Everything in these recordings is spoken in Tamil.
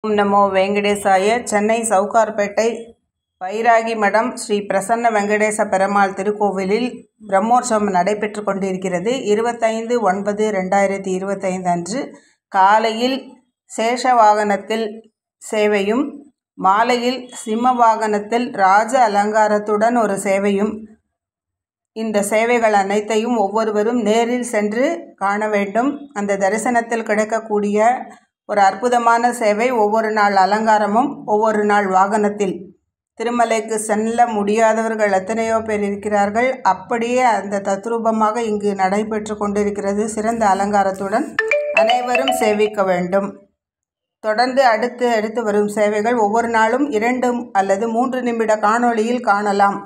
ஓம் நமோ வெங்கடேசாய. சென்னை சவுகார்பேட்டை வைராகி மடம் ஸ்ரீ பிரசன்ன வெங்கடேச பெருமாள் திருக்கோவிலில் பிரம்மோற்சவம் நடைபெற்று கொண்டிருக்கிறது. 25/9/2025 அன்று காலையில் சேஷ வாகனத்தில் சேவையும், மாலையில் சிம்ம வாகனத்தில் ராஜ அலங்காரத்துடன் ஒரு சேவையும். இந்த சேவைகள் அனைத்தையும் ஒவ்வொருவரும் நேரில் சென்று காண வேண்டும். அந்த தரிசனத்தில் கிடைக்கக்கூடிய ஒரு அற்புதமான சேவை. ஒவ்வொரு நாள் அலங்காரமும், ஒவ்வொரு நாள் வாகனத்தில். திருமலைக்கு செல்ல முடியாதவர்கள் எத்தனையோ பேர் இருக்கிறார்கள். அப்படியே அந்த தத்ரூபமாக இங்கு நடைபெற்று கொண்டிருக்கிறது. சிறந்த அலங்காரத்துடன் அனைவரும் சேவிக்க வேண்டும். தொடர்ந்து அடுத்து வரும் சேவைகள் ஒவ்வொரு நாளும் 2 அல்லது 3 நிமிட காணொளியில் காணலாம்.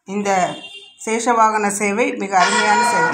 இந்த சேஷவாகன சேவை மிக அருமையான சேவை.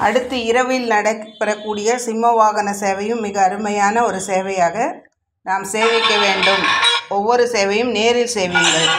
அடுத்து இரவில் நடைபெறக்கூடிய சிம்ம வாகன சேவையும் மிக அருமையான ஒரு சேவையாக நாம் சேவிக்க வேண்டும். ஒவ்வொரு சேவையும் நேரில் சேவியுங்கள்.